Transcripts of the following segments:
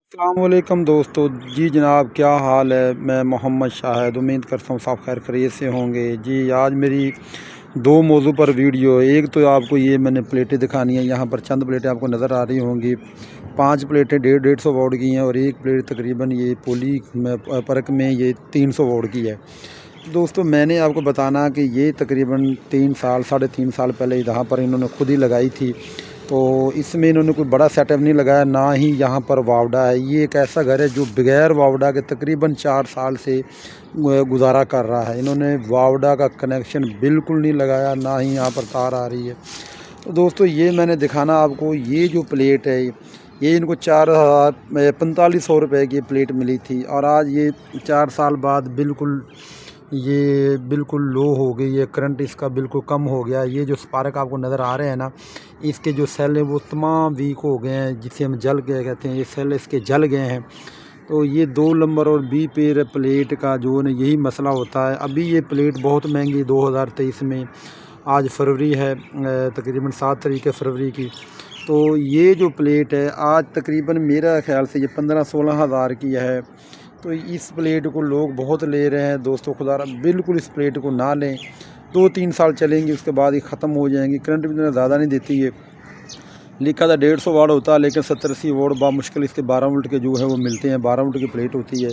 अस्सलामुअलैकुम दोस्तों। जी जनाब, क्या हाल है। मैं मोहम्मद शाहिद उम्मीद करता हूँ सब खैर खैरियत से होंगे। जी आज मेरी दो मौजू पर वीडियो है। एक तो आपको ये मैंने प्लेटें दिखानी है। यहाँ पर चंद प्लेटें आपको नज़र आ रही होंगी। 5 प्लेटें 150 वोट की हैं और एक प्लेट तकरीबन ये पोली में परक में ये 300 वोट की है। तो दोस्तों मैंने आपको बताना कि ये तकरीबन 3 साल 3.5 साल पहले यहाँ पर इन्होंने खुद ही लगाई थी। तो इसमें इन्होंने कोई बड़ा सेटअप नहीं लगाया, ना ही यहाँ पर वावड़ा है। ये एक ऐसा घर है जो बगैर वावड़ा के तकरीबन 4 साल से गुजारा कर रहा है। इन्होंने वावड़ा का कनेक्शन बिल्कुल नहीं लगाया, ना ही यहाँ पर तार आ रही है। तो दोस्तों ये मैंने दिखाना आपको, ये जो प्लेट है ये इनको 4500 रुपये की प्लेट मिली थी और आज ये 4 साल बाद बिल्कुल लो हो गई है। करंट इसका बिल्कुल कम हो गया। ये जो स्पार्क आपको नज़र आ रहे हैं ना, इसके जो सेल हैं वो तमाम वीक हो गए हैं, जिसे हम जल गए कहते हैं। ये सेल इसके जल गए हैं। तो ये 2 नंबर और बी पेयर प्लेट का जो है यही मसला होता है। अभी ये प्लेट बहुत महंगी 2023 में, आज फरवरी है, तकरीबन 7 तारीख है फरवरी की। तो ये जो प्लेट है आज तकरीबन मेरा ख़्याल से ये 15-16 हज़ार की है। तो इस प्लेट को लोग बहुत ले रहे हैं। दोस्तों खुदा बिल्कुल इस प्लेट को ना लें। 2-3 साल चलेंगी, उसके बाद ये ख़त्म हो जाएंगी। करंट भी इतना ज़्यादा नहीं देती है। लिखा था 150 वाट होता है, लेकिन 70-80 वाट बामुश्किल इसके 12 वोल्ट के जो है वो मिलते हैं। 12 वोल्ट की प्लेट होती है।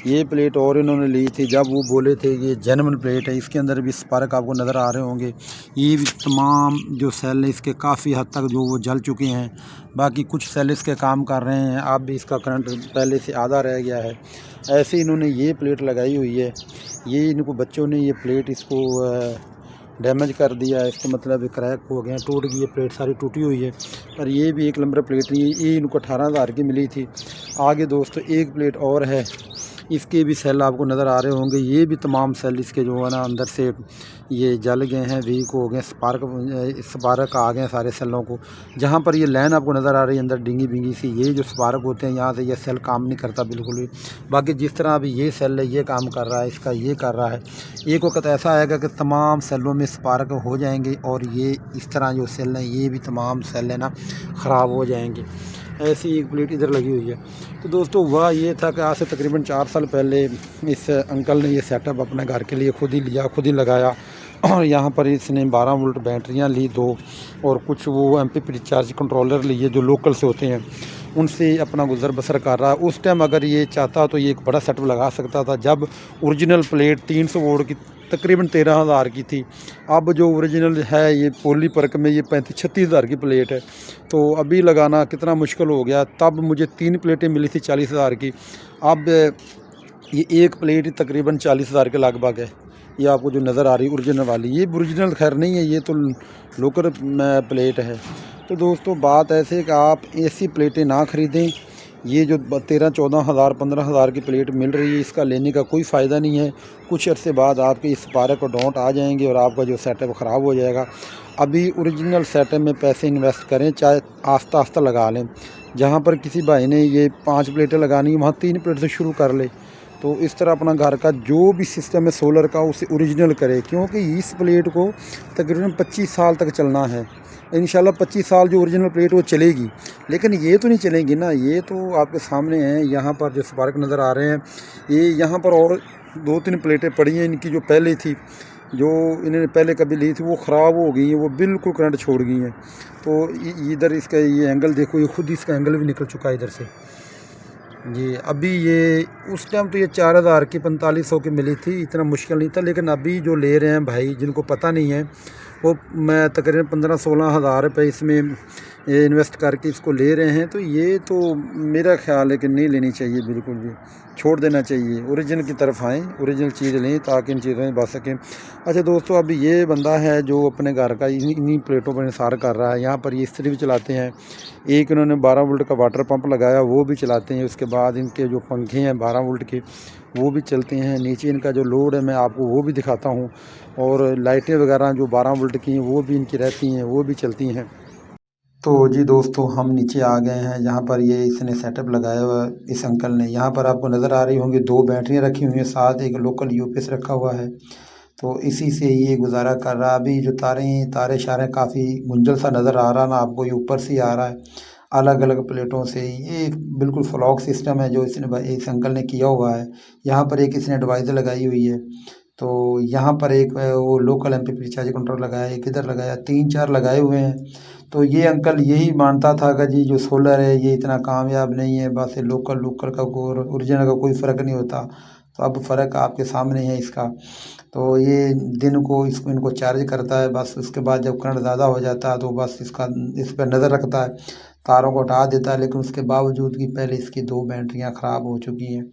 ये प्लेट और इन्होंने ली थी जब वो बोले थे कि ये जेन्युइन प्लेट है। इसके अंदर भी स्पार्क आपको नज़र आ रहे होंगे। ये भी तमाम जो सेल है इसके काफ़ी हद तक जो वो जल चुके हैं। बाकी कुछ सेल इसके काम कर रहे हैं। अब भी इसका करंट पहले से आधा रह गया है। ऐसे इन्होंने ये प्लेट लगाई हुई है। ये इनको बच्चों ने ये प्लेट इसको डैमेज कर दिया है। इसका मतलब क्रैक हो गया, टूट गई है प्लेट, सारी टूटी हुई है। पर ये भी एक नंबर प्लेट नहीं है। ये इनको 18,000 की मिली थी। आगे दोस्तों एक प्लेट और है, इसके भी सेल आपको नज़र आ रहे होंगे। ये भी तमाम सेल इसके जो है ना अंदर से ये जल गए हैं, वीक हो गए, स्पार्क आ गए हैं सारे सेलों को। जहाँ पर ये लाइन आपको नज़र आ रही है अंदर डिंगी बिंगी सी, ये जो स्पार्क होते हैं यहाँ से ये सेल काम नहीं करता बिल्कुल भी। बाकी जिस तरह अभी ये सेल है ये काम कर रहा है, इसका ये कर रहा है। एक वक्त ऐसा आएगा कि तमाम सेलों में स्पार्क हो जाएंगे और ये इस तरह जो सेल हैं ये भी तमाम सेल है ना ख़राब हो जाएंगे। ऐसी एक प्लेट इधर लगी हुई है। तो दोस्तों वह ये था कि आज से तकरीबन 4 साल पहले इस अंकल ने ये सेटअप अपने घर के लिए खुद ही लिया, खुद ही लगाया। और यहाँ पर इसने 12 वोल्ट बैटरियाँ ली 2 और कुछ वो एमपीपी चार्ज कंट्रोलर लिए जो लोकल से होते हैं, उनसे अपना गुजर बसर कर रहा है। उस टाइम अगर ये चाहता तो ये एक बड़ा सेटअप लगा सकता था, जब ओरिजिनल प्लेट 300 वोल्ट की तकरीबन 13,000 की थी। अब जो ओरिजिनल है ये पोली परक में ये 35-36 हज़ार की प्लेट है। तो अभी लगाना कितना मुश्किल हो गया। तब मुझे 3 प्लेटें मिली थी 40,000 की। अब ये एक प्लेट ही तकरीबन 40,000 के लगभग है। ये आपको जो नज़र आ रही है ओरिजिनल वाली, ये ओरिजिनल खैर नहीं है, ये तो लोकल प्लेट है। तो दोस्तों बात ऐसे है कि आप ऐसी प्लेटें ना ख़रीदें। ये जो 13-14 हज़ार 15 हज़ार की प्लेट मिल रही है, इसका लेने का कोई फ़ायदा नहीं है। कुछ अरसे बाद आपके इस स्पार्क और डॉट आ जाएंगे और आपका जो सेटअप ख़राब हो जाएगा। अभी ओरिजिनल सेटअप में पैसे इन्वेस्ट करें, चाहे आस्ता आस्ता लगा लें। जहाँ पर किसी भाई ने ये 5 प्लेटें लगानी है वहाँ 3 प्लेट से शुरू कर ले। तो इस तरह अपना घर का जो भी सिस्टम है सोलर का उसे ओरिजिनल करे, क्योंकि इस प्लेट को तकरीबन 25 साल तक चलना है। इंशाल्लाह 25 साल जो ओरिजिनल प्लेट वो चलेगी, लेकिन ये तो नहीं चलेगी ना। ये तो आपके सामने हैं, यहाँ पर जो स्पार्क नज़र आ रहे हैं, ये यहाँ पर और 2-3 प्लेटें पड़ी हैं इनकी जो पहले थी, जो इन्होंने पहले कभी ली थी वो ख़राब हो गई हैं, वो बिल्कुल करंट छोड़ गई हैं। तो इधर इसका ये एंगल देखो, ये खुद इसका एंगल भी निकल चुका है इधर से। जी अभी ये उस टाइम तो ये 4,000 की 4500 की मिली थी, इतना मुश्किल नहीं था। लेकिन अभी जो ले रहे हैं भाई जिनको पता नहीं है, वो मैं तकरीबन 15-16 हज़ार रुपये इसमें ये इन्वेस्ट करके इसको ले रहे हैं। तो ये तो मेरा ख्याल है कि नहीं लेनी चाहिए, बिल्कुल भी छोड़ देना चाहिए। ओरिजिनल की तरफ आएँ, ओरिजिनल चीज़ लें ताकि इन चीज़ों में बच सकें। अच्छा दोस्तों, अभी ये बंदा है जो अपने घर का इन्हीं प्लेटों पर इंसार कर रहा है। यहाँ पर ये इस्त्री भी चलाते हैं। एक इन्होंने 12 वोल्ट का वाटर पंप लगाया, वो भी चलाते हैं। उसके बाद इनके जो पंखे हैं 12 वोल्ट के, वो भी चलते हैं। नीचे इनका जो लोड है मैं आपको वो भी दिखाता हूँ। और लाइटें वगैरह जो 12 वोल्ट की हैं वो भी इनकी रहती हैं, वो भी चलती हैं। तो जी दोस्तों, हम नीचे आ गए हैं जहाँ पर ये इसने सेटअप लगाया हुआ है इस अंकल ने। यहाँ पर आपको नज़र आ रही होंगी 2 बैटरियाँ रखी हुई हैं, साथ एक लोकल यूपीएस रखा हुआ है। तो इसी से ये गुजारा कर रहा है। अभी जो तारे शारे काफ़ी गुंजल सा नज़र आ रहा ना आपको, ये ऊपर से ही आ रहा है। अलग अलग प्लेटों से। ये बिल्कुल फ्लॉक सिस्टम है जो इस अंकल ने किया हुआ है। यहाँ पर एक इसने डिवाइस लगाई हुई है, तो यहाँ पर एक वो लोकल एमपीपी चार्ज कंट्रोल लगाया, एक इधर लगाया, 3-4 लगाए हुए हैं। तो ये अंकल यही मानता था कि जी जो सोलर है ये इतना कामयाब नहीं है, बस ये लोकल का ओरिजिनल का कोई फ़र्क नहीं होता। तो अब फ़र्क आपके सामने है इसका। तो ये दिन को इनको चार्ज करता है, बस उसके बाद जब करंट ज़्यादा हो जाता है तो बस इस पर नज़र रखता है, तारों को हटा देता है। लेकिन उसके बावजूद कि पहले इसकी 2 बैटरियाँ ख़राब हो चुकी हैं।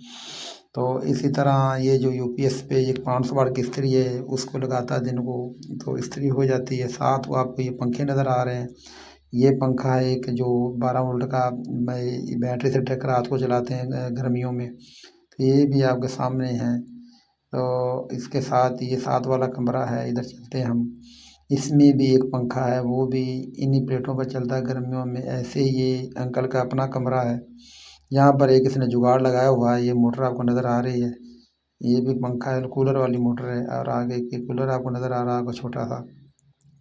तो इसी तरह ये जो यूपीएस पे एक 500 वाट की इस्त्री है उसको लगाता है दिन को, तो इस्त्री हो जाती है। साथ वो आपको ये पंखे नज़र आ रहे हैं। ये पंखा है एक जो 12 वोल्ट का, बैटरी से ट्रैक रात को चलाते हैं गर्मियों में। तो ये भी आपके सामने है। तो इसके साथ ये साथ वाला कमरा है, इधर चलते हैं हम। इसमें भी एक पंखा है, वो भी इन्हीं प्लेटों पर चलता है गर्मियों में। ऐसे ही ये अंकल का अपना कमरा है। यहाँ पर एक इसने जुगाड़ लगाया हुआ है, ये मोटर आपको नज़र आ रही है। ये भी पंखा है, कूलर वाली मोटर है, और आगे एक कूलर आपको नज़र आ रहा होगा छोटा सा,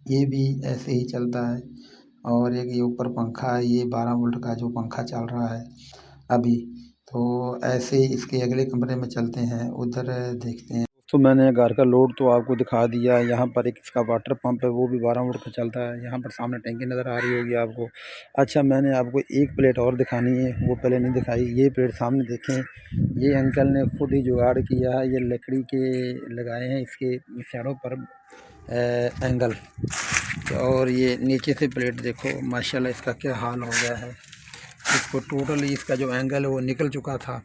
ये भी ऐसे ही चलता है। और एक ये ऊपर पंखा है, ये 12 वोल्ट का जो पंखा चल रहा है अभी। तो ऐसे ही इसके अगले कमरे में चलते हैं, उधर देखते हैं। तो मैंने घर का लोड तो आपको दिखा दिया। यहाँ पर एक इसका वाटर पंप है, वो भी 12 वोल्ट का चलता है। यहाँ पर सामने टैंकी नज़र आ रही होगी आपको। अच्छा, मैंने आपको एक प्लेट और दिखानी है, वो पहले नहीं दिखाई। ये प्लेट सामने देखें, ये अंकल ने खुद ही जुगाड़ किया है। ये लकड़ी के लगाए हैं इसके साइडों पर एंगल, और ये नीचे से प्लेट देखो माशाल्लाह इसका क्या हाल हो गया है। इसको टोटली इसका जो एंगल है वो निकल चुका था।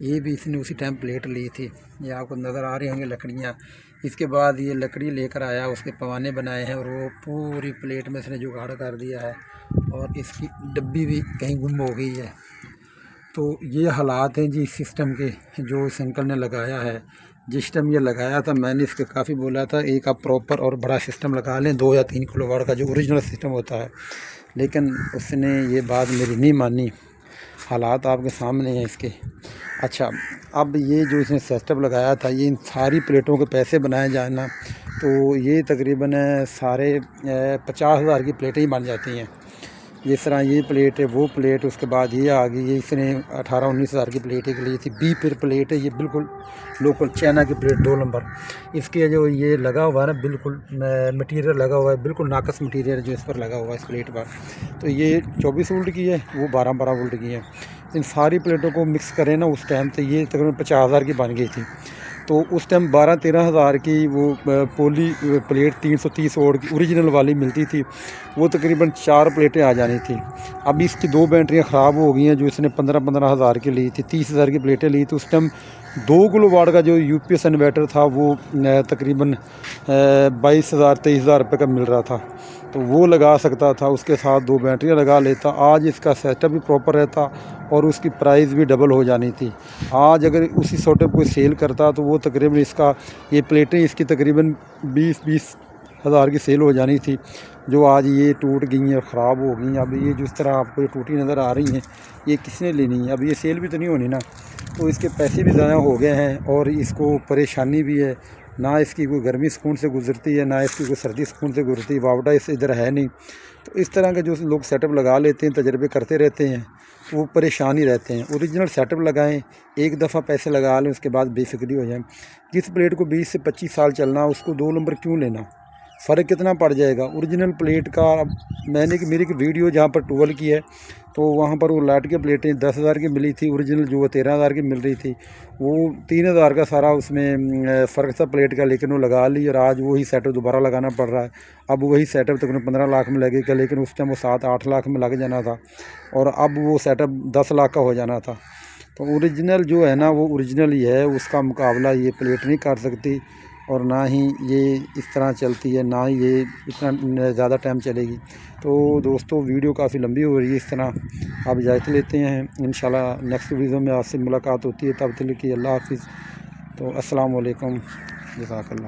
ये भी इसने उसी टाइम प्लेट ली थी, ये आपको नज़र आ रही होंगी लकड़ियाँ। इसके बाद ये लकड़ी लेकर आया, उसके पैमाने बनाए हैं, और वो पूरी प्लेट में इसने जुगाड़ कर दिया है। और इसकी डब्बी भी कहीं गुम हो गई है। तो ये हालात हैं जी इस सिस्टम के, जो इस अंकल ने लगाया है। जिस टाइम ये लगाया था मैंने इसके काफ़ी बोला था एक आप प्रॉपर और बड़ा सिस्टम लगा लें, 2 या 3 किलोवाट का जो ओरिजिनल सिस्टम होता है, लेकिन उसने ये बात मेरी नहीं मानी। हालात आपके सामने हैं इसके। अच्छा, अब ये जो इसने सेटअप लगाया था, ये इन सारी प्लेटों के पैसे बनाए जाए ना, तो ये तकरीबन सारे 50,000 की प्लेटें ही बन जाती हैं। जिस तरह ये प्लेट है, वो प्लेट, उसके बाद ये आ गई। ये इसने 18-19 हज़ार की प्लेट एक ली थी। बी फिर प्लेट है, ये बिल्कुल लोकल चाइना की प्लेट 2 नंबर। इसके जो ये लगा हुआ है ना, बिल्कुल मटीरियल लगा हुआ है, बिल्कुल नाकस मटीरियल जो इस पर लगा हुआ है इस प्लेट पर। तो ये 24 वोल्ट की है, वो 12-12 वोल्ट की है। इन सारी प्लेटों को मिक्स करें ना उस टाइम, तो ये तकरीबन 50,000 की बन गई थी। तो उस टाइम 12-13 हज़ार की वो पोली प्लेट 330 वोल्ट की ओरिजिनल वाली मिलती थी, वो तकरीबन 4 प्लेटें आ जानी थी। अभी इसकी 2 बैटरियाँ ख़राब हो गई हैं, जो इसने 15-15 हज़ार की ली थी, 30 हज़ार की प्लेटें ली थी। उस टाइम 2 किलोवाट का जो यूपीएस इन्वर्टर था वो तकरीबन 22,000-23,000 रुपये का मिल रहा था। तो वो लगा सकता था, उसके साथ 2 बैटरियाँ लगा लेता, आज इसका सेटअप भी प्रॉपर रहता और उसकी प्राइस भी डबल हो जानी थी। आज अगर उसी सेटअप को सेल करता तो वो तकरीबन इसका ये प्लेटें इसकी तकरीबन 20-20 हज़ार की सेल हो जानी थी, जो आज ये टूट गई हैं, ख़राब हो गई हैं। अब ये जिस तरह आपको ये टूटी नज़र आ रही हैं, ये किसने लेनी है? अब ये सेल भी तो नहीं होनी ना, तो इसके पैसे भी ज़ाया हो गए हैं और इसको परेशानी भी है। ना इसकी कोई गर्मी सुकून से गुजरती है, ना इसकी कोई सर्दी सुकून से गुजरती है, वावड़ा इस इधर है नहीं। तो इस तरह के जो लोग सेटअप लगा लेते हैं, तजर्बे करते रहते हैं, वो परेशान ही रहते हैं। ओरिजिनल सेटअप लगाएं, एक दफ़ा पैसे लगा लें, उसके बाद बेफिक्री हो जाए। जिस प्लेट को 20 से 25 साल चलना, उसको 2 नंबर क्यों लेना? फ़र्क कितना पड़ जाएगा ओरिजिनल प्लेट का। मैंने मेरी एक वीडियो जहाँ पर 12 की है, तो वहाँ पर वो लाइट की प्लेटें 10,000 की मिली थी, ओरिजिनल जो वो 13,000 की मिल रही थी। वो 3,000 का सारा उसमें फ़र्क था प्लेट का, लेकिन वो लगा ली और आज वही सेटअप दोबारा लगाना पड़ रहा है। अब वही सेटअप तकरीबन 15 लाख में लगेगा, लेकिन उस टाइम वो 7-8 लाख में लग जाना था, और अब वो सेटअप 10 लाख का हो जाना था। तो ओरिजिनल जो है ना, वो ओरिजिनल ही है, उसका मुकाबला ये प्लेट नहीं कर सकती, और ना ही ये इस तरह चलती है, ना ही ये इतना ज़्यादा टाइम चलेगी। तो दोस्तों, वीडियो काफ़ी लंबी हो रही है, इस तरह आप इजाज़त लेते हैं। इंशाल्लाह नेक्स्ट वीडियो में आपसे मुलाकात होती है, तब तक के लिए अल्लाह हाफ़िज़। तो अस्सलाम वालेकुम, जज़ाकल्लाह।